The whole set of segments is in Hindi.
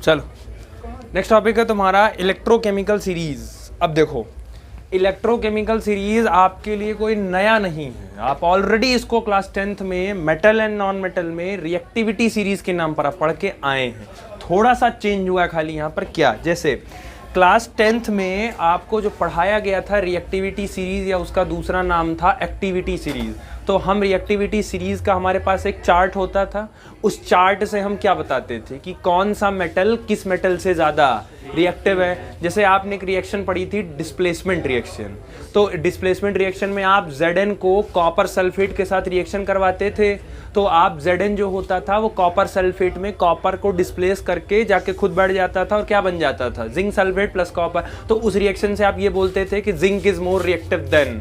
चलो नेक्स्ट टॉपिक है तुम्हारा इलेक्ट्रोकेमिकल सीरीज। अब देखो इलेक्ट्रोकेमिकल सीरीज आपके लिए कोई नया नहीं है, आप ऑलरेडी इसको क्लास 10th में मेटल एंड नॉन मेटल में रिएक्टिविटी सीरीज के नाम पर आप पढ़ के आए हैं। थोड़ा सा चेंज हुआ खाली यहाँ पर क्या, जैसे क्लास 10th में आपको जो पढ़ाया गया था रिएक्टिविटी सीरीज या उसका दूसरा नाम था एक्टिविटी सीरीज, तो हम रिएक्टिविटी सीरीज का हमारे पास एक चार्ट होता था। उस चार्ट से हम क्या बताते थे कि कौन सा मेटल किस मेटल से ज़्यादा रिएक्टिव है। जैसे आपने एक रिएक्शन पढ़ी थी डिस्प्लेसमेंट रिएक्शन, तो डिस्प्लेसमेंट रिएक्शन में आप Zn को कॉपर सल्फेट के साथ रिएक्शन करवाते थे, तो आप Zn जो होता था वो कॉपर सल्फेट में कॉपर को डिस्प्लेस करके जाके खुद बढ़ जाता था और क्या बन जाता था, जिंक सल्फेट प्लस कॉपर। तो उस रिएक्शन से आप ये बोलते थे कि zinc is more reactive than,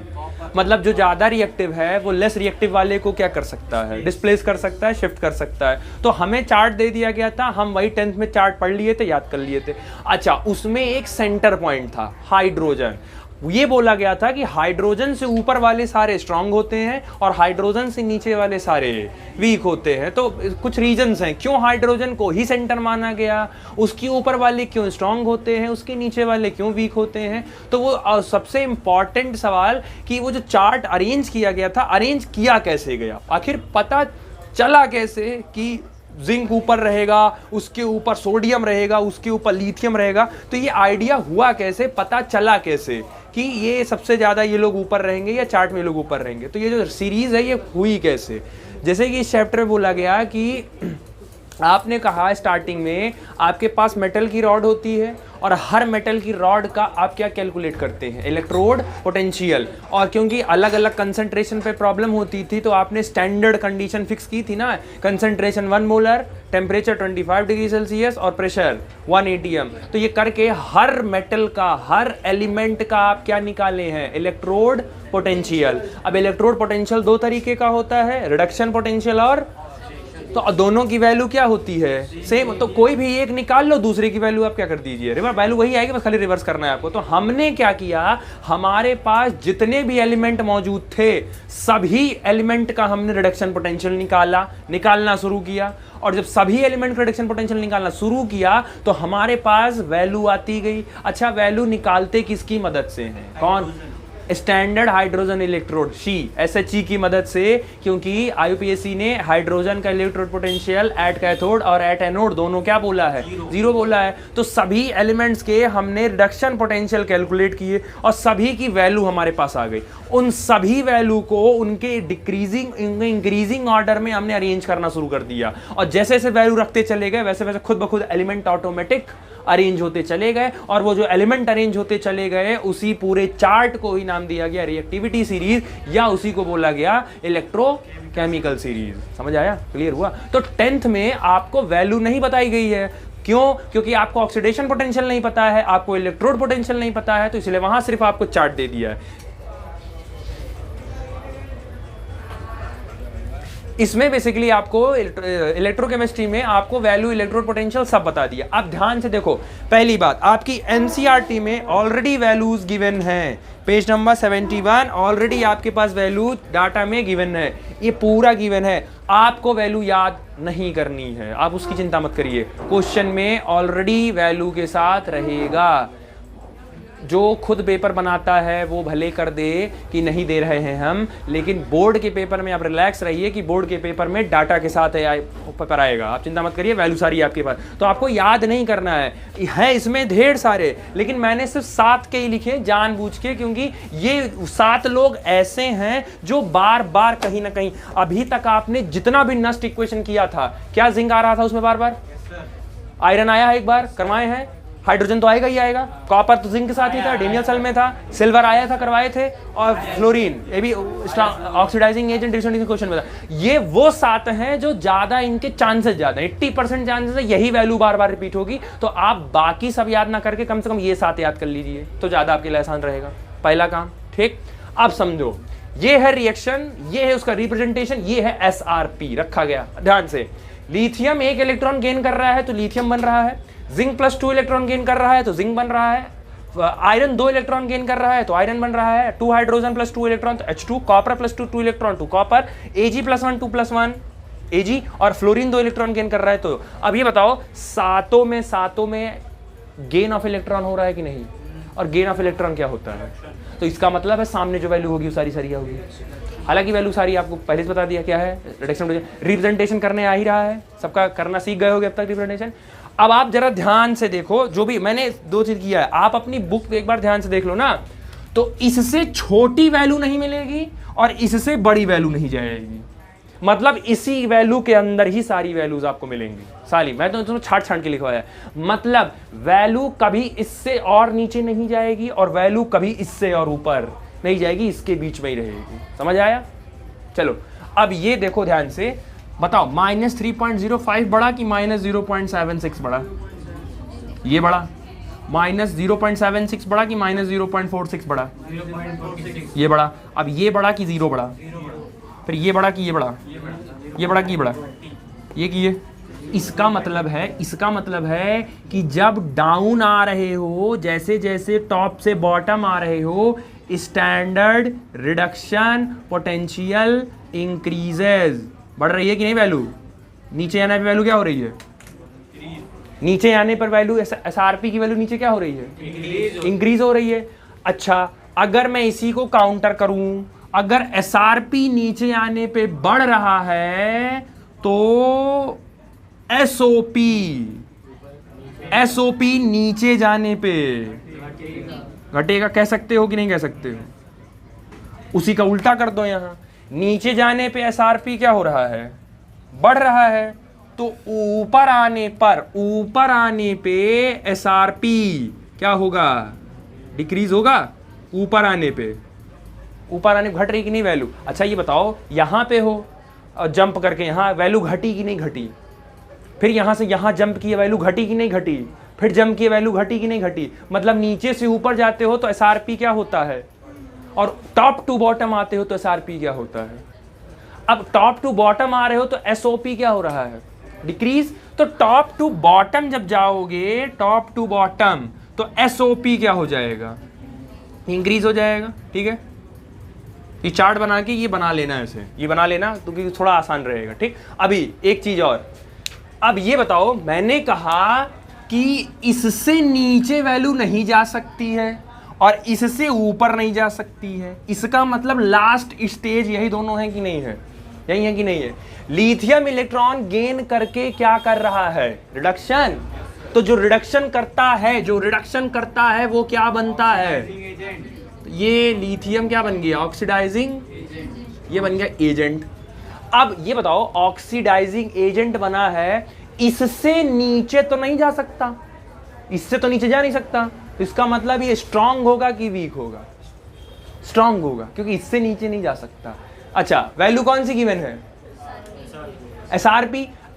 मतलब जो ज़्यादा रिएक्टिव है वो लेस रिएक्टिव वाले को क्या कर सकता है, डिस्प्लेस कर सकता है, शिफ्ट कर सकता है। तो हमें चार्ट दे दिया गया था, हम वही 10th में चार्ट पढ़ लिए थे, याद कर लिए थे। अच्छा, उसमें एक सेंटर पॉइंट था हाइड्रोजन। ये बोला गया था कि हाइड्रोजन से ऊपर वाले सारे स्ट्रांग होते हैं और हाइड्रोजन से नीचे वाले सारे वीक होते हैं। तो कुछ रीजंस हैं क्यों हाइड्रोजन को ही सेंटर माना गया, उसके ऊपर वाले क्यों स्ट्रांग होते हैं, उसके नीचे वाले क्यों वीक होते हैं। तो वो सबसे इंपॉर्टेंट सवाल कि वो जो चार्ट अरेंज किया गया था, अरेंज किया कैसे गया, आखिर पता चला कैसे कि जिंक ऊपर रहेगा, उसके ऊपर सोडियम रहेगा, उसके ऊपर लिथियम रहेगा। तो ये आइडिया हुआ कैसे, पता चला कैसे कि ये सबसे ज़्यादा ये लोग ऊपर रहेंगे या चार्ट में लोग ऊपर रहेंगे। तो ये जो सीरीज़ है ये हुई कैसे, जैसे कि इस चैप्टर में बोला गया कि आपने कहा स्टार्टिंग में आपके पास मेटल की रॉड होती है और हर मेटल की रॉड का आप क्या कैलकुलेट करते हैं, इलेक्ट्रोड पोटेंशियल। और क्योंकि अलग अलग कंसंट्रेशन पे प्रॉब्लम होती थी तो आपने स्टैंडर्ड कंडीशन फिक्स की थी ना, concentration 1 molar, temperature 25 degree Celsius और प्रेशर 1 atm। तो ये करके हर मेटल का, हर एलिमेंट का आप क्या निकाले हैं, इलेक्ट्रोड पोटेंशियल। अब इलेक्ट्रोड पोटेंशियल दो तरीके का होता है, रिडक्शन पोटेंशियल और, तो दोनों की वैल्यू क्या होती है, सेम। तो कोई भी एक निकाल लो, दूसरे की वैल्यू आप क्या कर दीजिए, रिवर्स वैल्यू वही आएगी, बस खाली रिवर्स करना है आपको। तो हमने क्या किया, हमारे पास जितने भी एलिमेंट मौजूद थे सभी एलिमेंट का हमने रिडक्शन पोटेंशियल निकालना शुरू किया। और जब सभी एलिमेंट का रिडक्शन पोटेंशियल निकालना शुरू किया तो हमारे पास वैल्यू आती गई। अच्छा, वैल्यू निकालते किसकी मदद से हैं, कौन, स्टैंडर्ड हाइड्रोजन इलेक्ट्रोड SHE की मदद से, क्योंकि IUPAC ने हाइड्रोजन का इलेक्ट्रोड पोटेंशियल एट कैथोड और एट एनोड दोनों क्या बोला है, जीरो बोला है। तो सभी एलिमेंट्स के हमने रिडक्शन पोटेंशियल कैलकुलेट किए और सभी की वैल्यू हमारे पास आ गई। उन सभी वैल्यू को उनके इंक्रीजिंग ऑर्डर में हमने अरेंज करना शुरू कर दिया और जैसे जैसे वैल्यू रखते चले गए वैसे वैसे खुद ब खुद एलिमेंट ऑटोमेटिक अरेंज होते चले गए। और वो जो एलिमेंट अरेंज होते चले गए उसी पूरे चार्ट को ही नाम दिया गया रिएक्टिविटी सीरीज, या उसी को बोला गया इलेक्ट्रोकेमिकल सीरीज। समझ आया, क्लियर हुआ। तो 10th में आपको वैल्यू नहीं बताई गई है, क्यों, क्योंकि आपको ऑक्सीडेशन पोटेंशियल नहीं पता है, आपको इलेक्ट्रोड पोटेंशियल नहीं पता है, तो इसलिए वहां सिर्फ आपको चार्ट दे दिया है। इसमें बेसिकली आपको इलेक्ट्रोकेमिस्ट्री में आपको वैल्यू, इलेक्ट्रोड पोटेंशियल सब बता दिया। अब ध्यान से देखो, पहली बात आपकी एनसीईआरटी में ऑलरेडी वैल्यूज गिवन हैं, पेज नंबर 71 ऑलरेडी आपके पास वैल्यू डाटा में गिवन है, ये पूरा गिवन है। आपको वैल्यू याद नहीं करनी है, आप उसकी चिंता मत करिए, क्वेश्चन में ऑलरेडी वैल्यू के साथ रहेगा। जो खुद पेपर बनाता है वो भले कर दे कि नहीं दे रहे हैं हम, लेकिन बोर्ड के पेपर में आप रिलैक्स रहिए कि बोर्ड के पेपर में डाटा के साथ पेपर आएगा, आप चिंता मत करिए, वैल्यू सारी आपके पास। तो आपको याद नहीं करना है इसमें ढेर सारे, लेकिन मैंने सिर्फ 7 के ही लिखे जानबूझ के, क्योंकि ये 7 लोग ऐसे हैं जो बार बार कहीं ना कहीं, अभी तक आपने जितना भी नस्ट इक्वेशन किया था, क्या जिंक आ रहा था उसमें बार बार, आयरन आया है एक बार, करवाए हैं, हाइड्रोजन तो आएगा ही आएगा, कॉपर तो जिंक के साथ ही था, डेनियल सेल में था, सिल्वर आया था, करवाए थे, और फ्लोरीन ये भी ऑक्सीडाइजिंग एजेंट क्वेश्चन में था। ये वो 7 हैं जो ज्यादा, इनके चांसेस ज्यादा, 80% चांसेस है यही वैल्यू बार बार रिपीट होगी। तो आप बाकी सब याद ना करके कम से कम ये 7 याद कर लीजिए तो ज्यादा आपके लिए आसान रहेगा, पहला काम। ठीक, अब समझो, ये है रिएक्शन, ये है उसका रिप्रेजेंटेशन, ये है SRP रखा गया ध्यान से। लिथियम 1 इलेक्ट्रॉन गेन कर रहा है तो लिथियम बन रहा है, जिंक प्लस 2 इलेक्ट्रॉन गेन कर रहा है तो जिंक बन रहा है, आयरन 2 इलेक्ट्रॉन गेन कर रहा है तो आयरन बन रहा है, 2 हाइड्रोजन प्लस 2 इलेक्ट्रॉन तो H2, copper plus 2 electron 2 copper, Ag+1 2+1 Ag, और फ्लोरीन 2 इलेक्ट्रॉन गेन कर रहा है। तो अब ये बताओ सातों में गेन ऑफ इलेक्ट्रॉन हो रहा है कि नहीं, और गेन ऑफ इलेक्ट्रॉन क्या होता है? तो इसका मतलब है सामने जो वैल्यू होगी वो सारी सारी होगी। हालांकि वैल्यू सारी आपको पहले से बता दिया क्या है, रिडक्शन रिप्रेजेंटेशन करने आ ही रहा है, सबका करना सीख गए होगे अब तक रिप्रेजेंटेशन। अब आप जरा ध्यान से देखो, जो भी मैंने 2 चीज किया है, आप अपनी बुक एक बार ध्यान से देख लो ना, तो इससे छोटी वैल्यू नहीं मिलेगी और इससे बड़ी वैल्यू नहीं जाएगी, मतलब इसी वैल्यू के अंदर ही सारी वैल्यूज आपको मिलेंगी सारी। मैं तो तुम्हें छाट छाट के लिखवाया है, मतलब वैल्यू कभी इससे और नीचे नहीं जाएगी और वैल्यू कभी इससे और ऊपर नहीं जाएगी, इसके बीच में ही रहेगी। समझ आया? चलो अब ये देखो ध्यान से, बताओ -3.05 बड़ा कि -0.76 बड़ा? ये बड़ा। -0.76 बड़ा कि -0.46 बड़ा? ये बड़ा। अब ये बड़ा कि 0 बड़ा? फिर ये बड़ा कि ये बड़ा? ये बड़ा कि ये बड़ा? ये कि ये? इसका मतलब है कि जब डाउन आ रहे हो, जैसे जैसे टॉप से बॉटम आ रहे हो, स्टैंडर्ड रिडक्शन पोटेंशियल इंक्रीजेज, बढ़ रही है कि नहीं वैल्यू? नीचे आने पर वैल्यू क्या हो रही है? नीचे आने पर वैल्यू एसआरपी की वैल्यू नीचे क्या हो रही है? इंक्रीज हो रही है। अच्छा, अगर मैं इसी को काउंटर करूं, अगर एसआरपी नीचे आने पे बढ़ रहा है तो एसओपी नीचे जाने पे घटेगा, कह सकते हो कि नहीं कह सकते हो? उसी का उल्टा कर दो, यहां नीचे जाने पे एसआरपी क्या हो रहा है? बढ़ रहा है, तो ऊपर आने पे एसआरपी क्या होगा? डिक्रीज होगा। ऊपर आने घट रही कि नहीं वैल्यू? अच्छा ये बताओ, यहां पे हो और जंप करके यहां वैल्यू घटी कि नहीं घटी? फिर यहां से यहां जंप की वैल्यू घटी कि नहीं घटी? फिर जंप की वैल्यू घटी कि नहीं घटी? मतलब नीचे से ऊपर जाते हो तो एसआरपी क्या होता है, और टॉप टू बॉटम आते हो तो एसआरपी क्या होता है? अब टॉप टू बॉटम आ रहे हो तो एसओपी क्या हो रहा है? डिक्रीज। तो टॉप टू बॉटम जब जाओगे, टॉप टू बॉटम, तो एसओपी क्या हो जाएगा? इंक्रीज हो जाएगा। ठीक है, ये चार्ट बना के ये बना लेना, ऐसे ये बना लेना क्योंकि थोड़ा आसान रहेगा। ठीक, अभी एक चीज और, अब ये बताओ, मैंने कहा कि इससे नीचे वैल्यू नहीं जा सकती है और इससे ऊपर नहीं जा सकती है, इसका मतलब लास्ट स्टेज यही दोनों है कि नहीं है? यही है कि नहीं है? लिथियम इलेक्ट्रॉन गेन करके क्या कर रहा है? रिडक्शन। तो जो रिडक्शन करता है वो क्या बनता है? ये लिथियम क्या बन गया? ऑक्सीडाइजिंग, ये बन गया एजेंट। अब ये बताओ, ऑक्सीडाइजिंग एजेंट बना है, इससे नीचे तो नहीं जा सकता, इससे तो नीचे जा नहीं सकता, इसका मतलब ये स्ट्रांग होगा कि वीक होगा? स्ट्रांग होगा, क्योंकि इससे नीचे नहीं जा सकता। अच्छा, वैल्यू कौन सी गिवन है?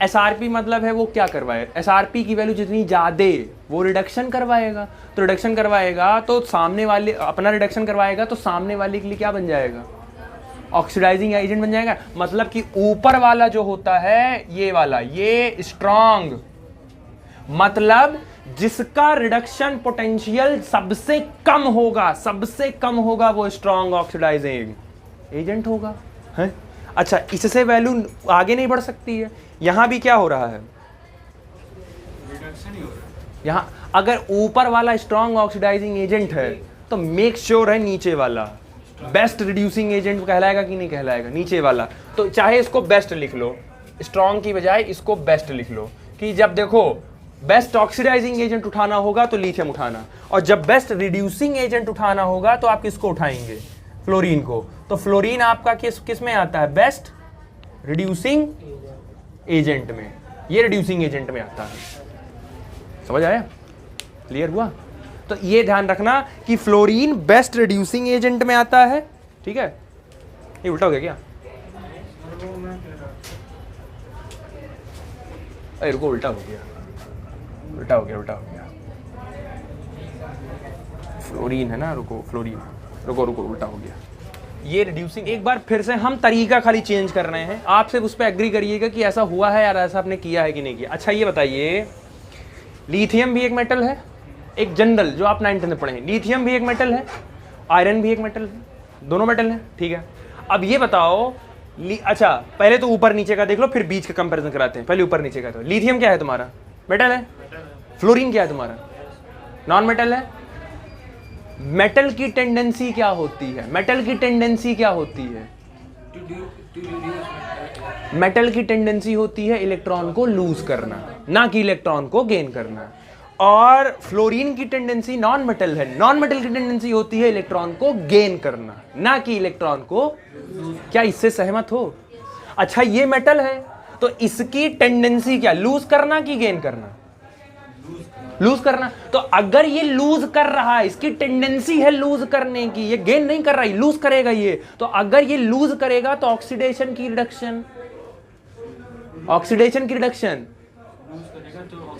एसआरपी मतलब है वो क्या करवाएगा? एसआरपी की वैल्यू जितनी ज्यादा वो रिडक्शन करवाएगा, तो रिडक्शन करवाएगा तो सामने वाले अपना रिडक्शन करवाएगा, तो सामने वाले के लिए क्या बन जाएगा? ऑक्सीडाइजिंग एजेंट बन जाएगा। मतलब कि ऊपर वाला जो होता है ये वाला, ये स्ट्रांग, मतलब जिसका रिडक्शन पोटेंशियल सबसे कम होगा वो स्ट्रांग ऑक्सीडाइजिंग एजेंट होगा, है? अच्छा, इससे वैल्यू आगे नहीं बढ़ सकती है। यहां भी क्या हो रहा है? रिडक्शन ही हो रहा है। यहां अगर ऊपर वाला स्ट्रांग ऑक्सीडाइजिंग एजेंट है तो मेक श्योर है नीचे वाला बेस्ट रिड्यूसिंग एजेंट कहलाएगा कि नहीं कहलाएगा? नीचे वाला। तो चाहे इसको बेस्ट लिख लो, स्ट्रांग की बजाय इसको बेस्ट लिख लो, कि जब देखो बेस्ट ऑक्सीडाइजिंग एजेंट उठाना होगा तो लिथियम उठाना, और जब बेस्ट रिड्यूसिंग एजेंट उठाना होगा तो आप किसको उठाएंगे? फ्लोरीन को। तो फ्लोरीन आपका किस में आता है? बेस्ट रिड्यूसिंग एजेंट में, ये रिड्यूसिंग एजेंट में आता है। समझ आया? क्लियर हुआ? तो ये ध्यान रखना कि फ्लोरीन बेस्ट रिड्यूसिंग एजेंट में आता है। ठीक है, ये उल्टा हो गया क्या? अरे रुको, उल्टा हो गया। फ्लोरीन है ना, रुको उल्टा हो गया। ये रिड्यूसिंग, एक बार फिर से हम तरीका खाली चेंज कर रहे हैं, आप सिर्फ उस पर एग्री करिएगा कि ऐसा हुआ है यार, ऐसा आपने किया है कि नहीं किया। अच्छा ये बताइए, लिथियम भी एक मेटल है, एक जनरल जो आप 9th में पढ़े हैं, लिथियम भी एक मेटल है, आयरन भी एक मेटल है, दोनों मेटल है। ठीक है, अब ये बताओ अच्छा पहले तो ऊपर नीचे का देख लो, फिर बीच का कंपैरिजन कराते हैं। पहले ऊपर नीचे का। तो लिथियम क्या है तुम्हारा? मेटल है। फ्लोरीन क्या है तुम्हारा? नॉन मेटल है। मेटल की टेंडेंसी क्या होती है? मेटल की टेंडेंसी क्या होती है? मेटल की टेंडेंसी होती है इलेक्ट्रॉन को लूज करना, ना कि इलेक्ट्रॉन को गेन करना। और फ्लोरीन की टेंडेंसी, नॉन मेटल है, नॉन मेटल की टेंडेंसी होती है इलेक्ट्रॉन को गेन करना, ना कि इलेक्ट्रॉन को। क्या इससे सहमत हो? अच्छा ये मेटल है तो इसकी टेंडेंसी क्या, लूज करना कि गेन करना? लूज करना। तो अगर ये लूज कर रहा है, इसकी टेंडेंसी है लूज करने की, ये गेन नहीं कर रहा है, लूज करेगा ये। तो अगर ये लूज करेगा तो ऑक्सीडेशन की रिडक्शन, ऑक्सीडेशन की रिडक्शन,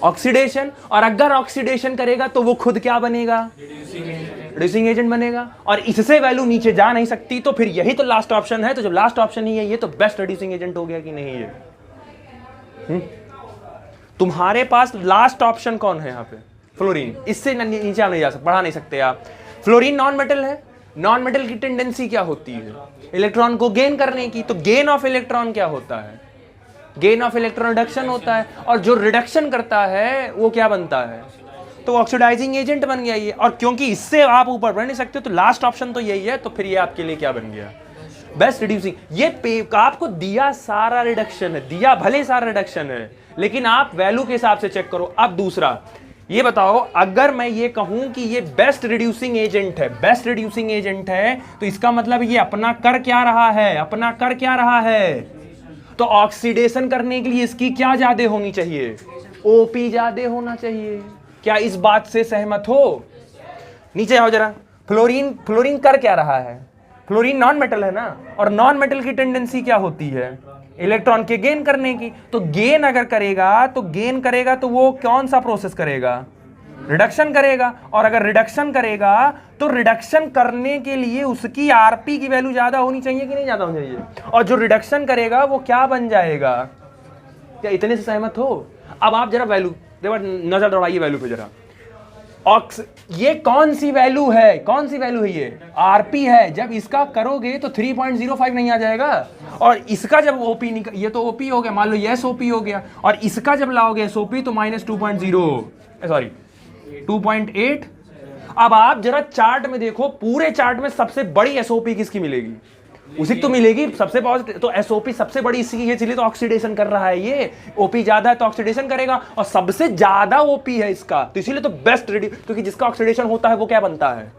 ऑक्सीडेशन। और अगर ऑक्सीडेशन करेगा तो वो खुद क्या बनेगा? रिड्यूसिंग एजेंट बनेगा। और इससे वैल्यू नीचे जा नहीं सकती, तो फिर यही तो लास्ट ऑप्शन है। तो जब लास्ट ऑप्शन ही है ये, तो बेस्ट रिड्यूसिंग एजेंट हो गया कि नहीं ये? तुम्हारे पास लास्ट ऑप्शन कौन है यहाँ पे? फ्लोरीन। इससे नीचे आप नहीं जा सकते, बढ़ा नहीं सकते आप। फ्लोरीन नॉन मेटल है। नॉन मेटल की टेंडेंसी क्या होती है? इलेक्ट्रॉन को गेन करने की। तो गेन ऑफ इलेक्ट्रॉन क्या होता है? गेन ऑफ इलेक्ट्रॉन रिडक्शन होता है। और जो रिडक्शन करता है वो क्या बनता है? तो ऑक्सीडाइजिंग एजेंट बन गया ये। और क्योंकि इससे आप ऊपर बढ़ नहीं सकते, तो लास्ट ऑप्शन तो यही है। तो फिर ये आपके लिए क्या बन गया? Best reducing. ये आपको दिया सारा रिडक्शन है, दिया भले सारा रिडक्शन है, लेकिन आप वैल्यू के हिसाब से चेक करो। अब दूसरा ये बताओ, अगर मैं ये कहूं कि ये बेस्ट रिड्यूसिंग एजेंट है, बेस्ट रिड्यूसिंग एजेंट है, तो इसका मतलब ये अपना कर क्या रहा है? अपना कर क्या रहा है? तो ऑक्सीडेशन करने के लिए इसकी क्या ज्यादा होनी चाहिए? ओपी ज्यादा होना चाहिए। क्या इस बात से सहमत हो? नीचे आओ जरा। फ्लोरीन, फ्लोरीन कर क्या रहा है? फ्लोरीन नॉन मेटल है ना, और नॉन मेटल की टेंडेंसी क्या होती है? इलेक्ट्रॉन के गेन करने की। तो गेन अगर करेगा तो वो कौन सा प्रोसेस करेगा? रिडक्शन करेगा। और अगर रिडक्शन करेगा तो रिडक्शन करने के लिए उसकी आरपी की वैल्यू ज्यादा होनी चाहिए कि नहीं ज्यादा होनी चाहिए? और जो रिडक्शन करेगा वो क्या बन जाएगा? क्या इतने से सहमत हो? अब आप जरा वैल्यू नजर दौड़ाइए वैल्यू पे जरा। ये कौन सी वैल्यू है? कौन सी वैल्यू है ये? आरपी है। जब इसका करोगे तो 3.05 नहीं आ जाएगा। और इसका जब ओपी ये तो ओपी हो गया, मान लो ये एसओपी हो गया, और इसका जब लाओगे एसओपी तो -2.8। अब आप जरा चार्ट में देखो, पूरे चार्ट में सबसे बड़ी एसओपी किसकी मिलेगी? उसी तो मिलेगी सबसे पॉजिटिव। तो एसओपी सबसे बड़ी इसकी है, इसलिए तो ऑक्सीडेशन कर रहा है ये। ओपी ज्यादा है तो ऑक्सीडेशन करेगा, और सबसे ज्यादा ओपी है इसका, तो इसीलिए तो बेस्ट क्योंकि जिसका ऑक्सीडेशन होता है वो क्या बनता है?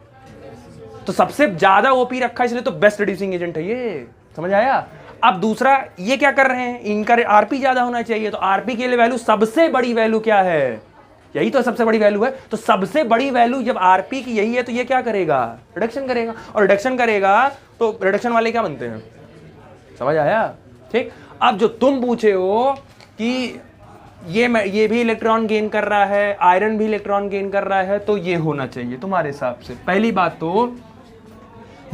तो सबसे ज्यादा ओपी रखा है, इसलिए तो बेस्ट रिड्यूसिंग एजेंट है ये। समझ आया? अब दूसरा ये क्या कर रहे हैं, इनका आरपी ज्यादा होना चाहिए। तो आरपी के लिए वैल्यू, सबसे बड़ी वैल्यू क्या है? यही तो सबसे बड़ी वैल्यू है। तो सबसे बड़ी वैल्यू जब आरपी की यही है, तो ये क्या करेगा? रिडक्शन करेगा। और रिडक्शन करेगा तो रिडक्शन वाले क्या बनते हैं? समझ आया? ठीक। अब जो तुम पूछे हो कि ये भी इलेक्ट्रॉन गेन कर रहा है, आयरन भी इलेक्ट्रॉन गेन कर रहा है, तो ये होना चाहिए तुम्हारे हिसाब से। पहली बात तो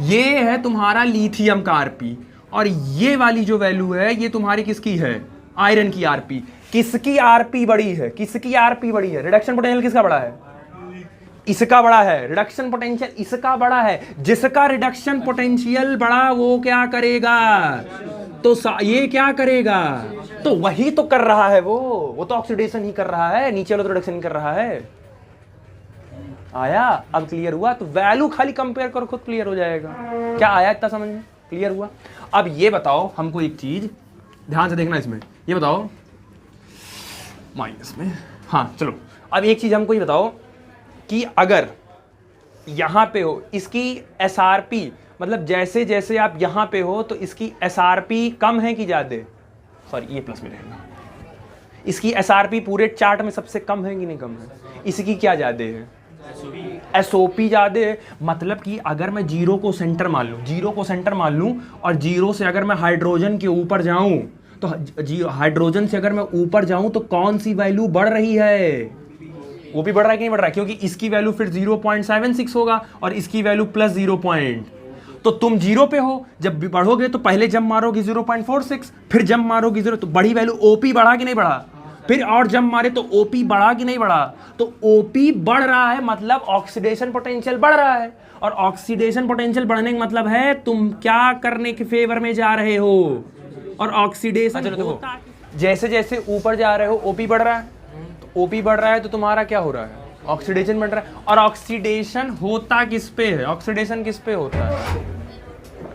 ये है तुम्हारा लिथियम का आरपी, और ये वाली जो वैल्यू है ये तुम्हारी किसकी है? आयरन की आरपी। किसकी आरपी बड़ी है? किसकी आरपी बड़ी है? रिडक्शन पोटेंशियल किसका बड़ा है? इसका बड़ा है। रिडक्शन पोटेंशियल इसका बड़ा है। जिसका रिडक्शन पोटेंशियल बड़ा वो क्या करेगा? तो ये क्या करेगा? तो वही तो कर रहा है वो तो ऑक्सीडेशन ही कर रहा है, नीचे वाला तो रिडक्शन कर रहा है। आया? अब क्लियर हुआ? तो वैल्यू खाली कंपेयर करो, खुद क्लियर हो जाएगा। क्या आया इतना समझ में? क्लियर हुआ? अब ये बताओ हमको एक चीज, ध्यान से देखना इसमें। ये बताओ माइनस में, हाँ चलो। अब एक चीज हमको ये बताओ कि अगर यहां पे हो, इसकी एसआरपी, मतलब जैसे जैसे आप यहां पे हो तो इसकी एसआरपी कम है कि ज्यादा? सॉरी ये प्लस में रहेगा। इसकी एसआरपी पूरे चार्ट में सबसे कम है कि नहीं कम है? इसकी क्या ज्यादा है? एसओपी ज्यादा है। मतलब कि अगर मैं जीरो को सेंटर मान लूं, और जीरो से अगर मैं हाइड्रोजन के ऊपर जाऊं, तो हाइड्रोजन से अगर मैं ऊपर जाऊं तो कौन सी वैल्यू बढ़ रही है? वो भी बढ़ रहा है कि नहीं बढ़ रहा है? क्योंकि इसकी वैल्यू फिर 0.76 होगा और इसकी वैल्यू +0. तो तुम जीरो पे हो, जब भी बढ़ोगे तो पहले जंप मारोगे 0.46, फिर जंप मारोगे 0, तो बड़ी वैल्यू ओपी बढ़ा कि नहीं बढ़ा? फिर और जंप मारे तो ओपी बढ़ा कि नहीं बढ़ा? तो ओपी बढ़ रहा है, मतलब ऑक्सीडेशन पोटेंशियल बढ़ रहा है। और ऑक्सीडेशन पोटेंशियल बढ़ने का मतलब है तुम क्या करने के फेवर में जा रहे हो? और ऑक्सीडेशन होता है। जैसे जैसे ऊपर जा रहे हो ओपी बढ़ रहा है, तो ओपी बढ़ रहा है तो तुम्हारा क्या हो रहा है, ऑक्सीडेशन बढ़ रहा है। और ऑक्सीडेशन होता किस पे है, ऑक्सीडेशन किस पे होता है,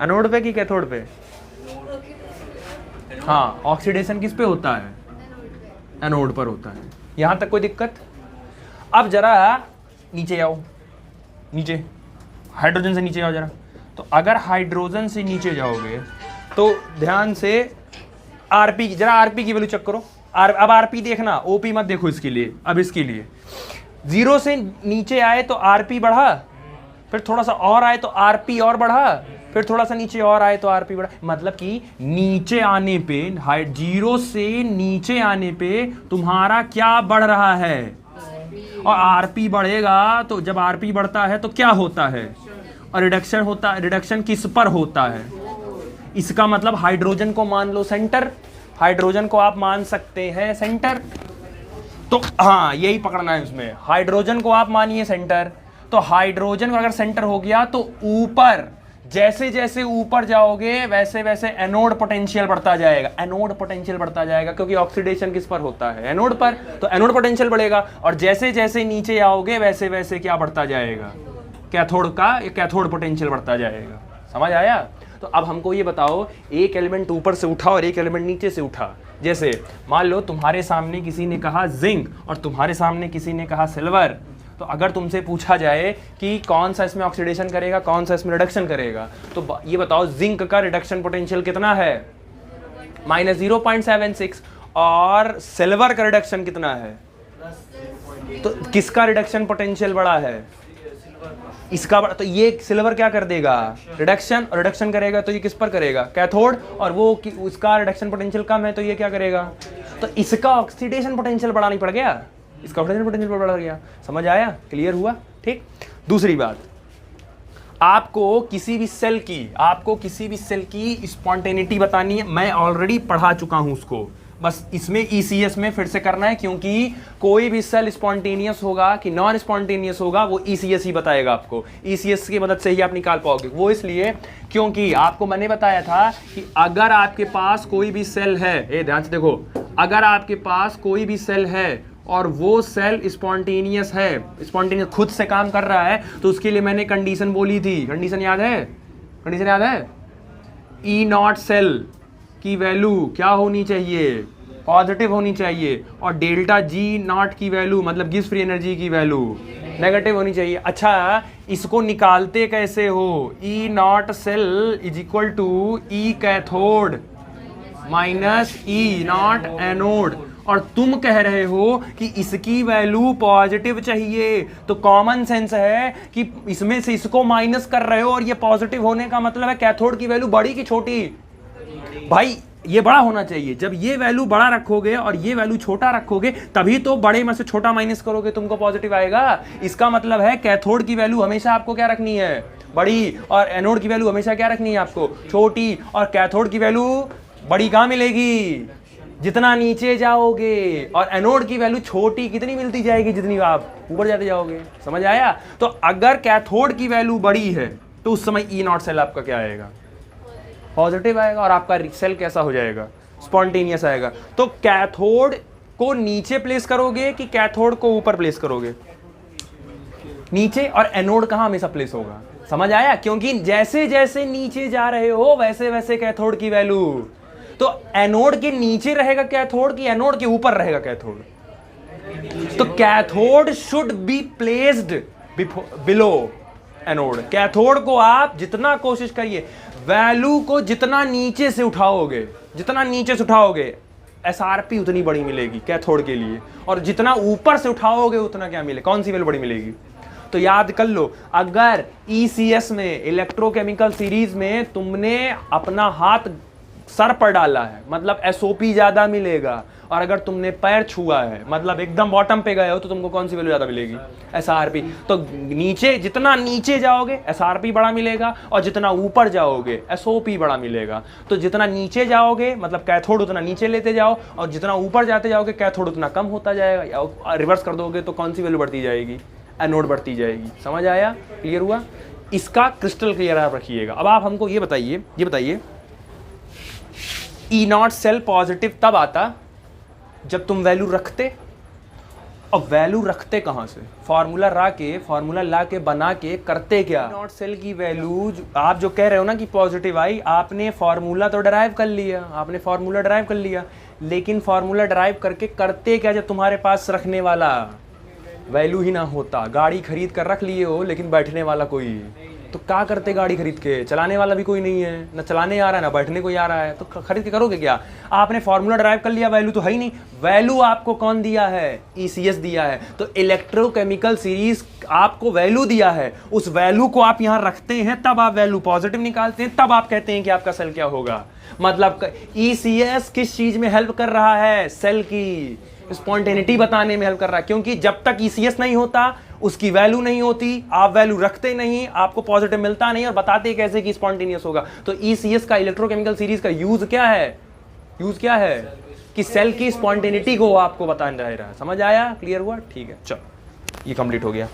एनोड पे कि कैथोड पे? हाँ, ऑक्सीडेशन किस पे होता है, एनोड पर होता है। यहां तक कोई दिक्कत? अब जरा नीचे आओ, नीचे हाइड्रोजन से नीचे आओ जरा। तो अगर हाइड्रोजन से नीचे जाओगे तो ध्यान से आरपी की, जरा आरपी की वैल्यू चेक करो। अब आरपी देखना, ओपी मत देखो इसके लिए। अब इसके लिए 0 से नीचे आए तो आरपी बढ़ा, फिर थोड़ा सा और आए तो आरपी और बढ़ा, फिर थोड़ा सा नीचे और आए तो आरपी बढ़ा। मतलब कि नीचे आने पे, 0 से नीचे आने पे तुम्हारा क्या बढ़ रहा है, और आरपी बढ़ेगा। तो जब आरपी बढ़ता है तो क्या होता है, और रिडक्शन होता है। रिडक्शन किस पर होता है? इसका मतलब हाइड्रोजन को मान लो सेंटर, हाइड्रोजन को आप मान सकते हैं सेंटर। तो हाँ, यही पकड़ना है उसमें, हाइड्रोजन को आप मानिए सेंटर। तो हाइड्रोजन अगर सेंटर हो गया तो ऊपर, जैसे जैसे ऊपर जाओगे वैसे वैसे एनोड पोटेंशियल बढ़ता जाएगा, एनोड पोटेंशियल बढ़ता जाएगा, क्योंकि ऑक्सीडेशन किस पर होता है, एनोड पर। तो एनोड पोटेंशियल बढ़ेगा। और जैसे जैसे नीचे आओगे वैसे वैसे क्या बढ़ता जाएगा, कैथोड का, कैथोड पोटेंशियल बढ़ता जाएगा। समझ आया? तो अब हमको ये बताओ, एक एलिमेंट ऊपर से उठा और एक एलिमेंट नीचे से उठा। जैसे मान लो तुम्हारे सामने किसी ने कहा जिंक और तुम्हारे सामने किसी ने कहा सिल्वर। तो अगर तुमसे पूछा जाए कि कौन सा इसमें ऑक्सीडेशन करेगा, कौन सा इसमें रिडक्शन करेगा, तो ये बताओ जिंक का रिडक्शन पोटेंशियल कितना है, -0.76, और सिल्वर का रिडक्शन कितना है? तो किसका रिडक्शन पोटेंशियल बड़ा है? इसका बड़ा। तो ये सिल्वर क्या कर देगा, रिडक्शन, और रिडक्शन करेगा तो ये किस पर करेगा, कैथोड, और वो उसका रिडक्शन पोटेंशियल कम है तो ये क्या करेगा, तो इसका ऑक्सीडेशन पोटेंशियल बढ़ा नहीं पड़ गया, इसका ऑक्सीडेशन पोटेंशियल बढ़ गया। समझ आया? क्लियर हुआ? ठीक। दूसरी बात, आपको किसी भी सेल की स्पॉन्टेनिटी बतानी है। मैं ऑलरेडी पढ़ा चुका हूं उसको, बस इसमें ईसीएस में फिर से करना है, क्योंकि कोई भी सेल स्पॉन्टेनियस होगा कि नॉन स्पॉन्टेनियस होगा वो ईसीएस ही बताएगा आपको। ईसीएस की मदद से ही आप निकाल पाओगे। वो इसलिए क्योंकि आपको मैंने बताया था कि अगर आपके पास कोई भी सेल है, ये ध्यान से देखो, अगर आपके पास कोई भी सेल है और वो सेल स्पॉन्टेनियस है, स्पॉन्टेनियस खुद से काम कर रहा है, तो उसके लिए मैंने कंडीशन बोली थी। कंडीशन याद है? कंडीशन याद है? E0 सेल की वैल्यू क्या होनी चाहिए, पॉजिटिव होनी चाहिए, और डेल्टा G0 की वैल्यू, मतलब गिब्स फ्री एनर्जी की वैल्यू, नेगेटिव होनी चाहिए। अच्छा, इसको निकालते कैसे हो? E0 cell is equal to E cathode minus E0 anode. और तुम कह रहे हो कि इसकी वैल्यू पॉजिटिव चाहिए, तो कॉमन सेंस है कि इसमें से इसको माइनस कर रहे हो, और ये पॉजिटिव होने का मतलब है कैथोड की वैल्यू बड़ी की छोटी? भाई ये बड़ा होना चाहिए। जब ये वैल्यू बड़ा रखोगे और ये वैल्यू छोटा रखोगे, तभी तो बड़े में से छोटा माइनस करोगे तुमको पॉजिटिव आएगा। इसका मतलब है कैथोड की वैल्यू हमेशा आपको क्या रखनी है, बड़ी, और एनोड की वैल्यू हमेशा क्या रखनी है आपको, छोटी। और कैथोड की वैल्यू बड़ी कहाँ मिलेगी, जितना नीचे जाओगे, और एनोड की वैल्यू छोटी कितनी मिलती जाएगी, जितनी आप ऊपर जाते जाओगे। समझ आया? तो अगर कैथोड की वैल्यू बड़ी है तो उस समय E0 सेल आपका क्या आएगा, पॉजिटिव आएगा, और आपका सेल कैसा हो जाएगा, स्पॉन्टेनियस आएगा। तो कैथोड को नीचे प्लेस करोगे कि कैथोड को ऊपर प्लेस करोगे? नीचे। और एनोड कहाँ हमेशा प्लेस होगा? समझ आया? क्योंकि जैसे जैसे नीचे जा रहे हो वैसे वैसे कैथोड की वैल्यू, तो एनोड के नीचे रहेगा कैथोड की एनोड के ऊपर रहेगा कैथोड? तो cathode should be placed below anode. Cathode को आप जितना कोशिश करिए, वैल्यू को जितना नीचे से उठाओगे, जितना नीचे से उठाओगे एसआरपी उतनी बड़ी मिलेगी कैथोड के लिए, और जितना ऊपर से उठाओगे उतना क्या मिले, कौन सी वैल्यू बड़ी मिलेगी? तो याद कर लो, अगर ईसीएस में, इलेक्ट्रोकेमिकल सीरीज में तुमने अपना हाथ सर पर डाला है, मतलब एसओपी ज्यादा मिलेगा, और अगर तुमने पैर छुआ है, मतलब एकदम बॉटम पे गए हो, तो तुमको कौन सी वैल्यू ज्यादा मिलेगी, एसआरपी। तो नीचे, जितना नीचे जाओगे एसआरपी बड़ा मिलेगा, और जितना ऊपर जाओगे एसओपी बड़ा मिलेगा। तो जितना नीचे जाओगे मतलब कैथोड उतना नीचे लेते जाओ, और जितना ऊपर जाते जाओगे कैथोड उतना कम होता जाएगा, या रिवर्स कर दोगे तो कौन सी वैल्यू बढ़ती जाएगी, एनोड बढ़ती जाएगी। समझ आया? क्लियर हुआ? इसका क्रिस्टल क्लियर आप रखिएगा। अब आप हमको ये बताइए ई नॉट सेल पॉजिटिव तब आता जब तुम वैल्यू रखते। अब वैल्यू रखते कहाँ से? फॉर्मूला ला के बना के करते क्या? नॉट सेल की वैल्यू आप जो कह रहे हो ना कि पॉजिटिव आई, आपने फॉर्मूला तो ड्राइव कर लिया, लेकिन फॉर्मूला ड्राइव करके करते क्या जब तुम्हारे पास रखने वाला वैल्यू ही ना होता? गाड़ी खरीद कर रख लिए हो लेकिन बैठने वाला कोई, तो क्या करते? गाड़ी खरीद के चलाने वाला भी कोई नहीं है, ना चलाने आ रहा है ना बैठने कोई आ रहा है, तो खरीद के करोगे क्या? आपने फॉर्मूला ड्राइव कर लिया, वैल्यू तो है ही नहीं। वैल्यू आपको कौन दिया है? ईसीएस दिया है। तो इलेक्ट्रोकेमिकल सीरीज आपको वैल्यू दिया है, उस वैल्यू को आप यहां रखते हैं, तब आप वैल्यू पॉजिटिव निकालते हैं, तब आप कहते हैं कि आपका सेल क्या होगा। मतलब ईसीएस किस चीज में हेल्प कर रहा है? सेल की स्पॉन्टेनिटी बताने में हेल्प कर रहा है, क्योंकि जब तक ईसीएस नहीं होता उसकी वैल्यू नहीं होती, आप वैल्यू रखते नहीं, आपको पॉजिटिव मिलता नहीं और बताते कैसे कि स्पॉन्टेनियस होगा। तो ईसीएस का इलेक्ट्रोकेमिकल सीरीज का यूज क्या है? कि सेल की स्पॉन्टेनिटी को आपको बताना रहा है। समझ आया? क्लियर हुआ? ठीक है, चलो ये कंप्लीट हो गया।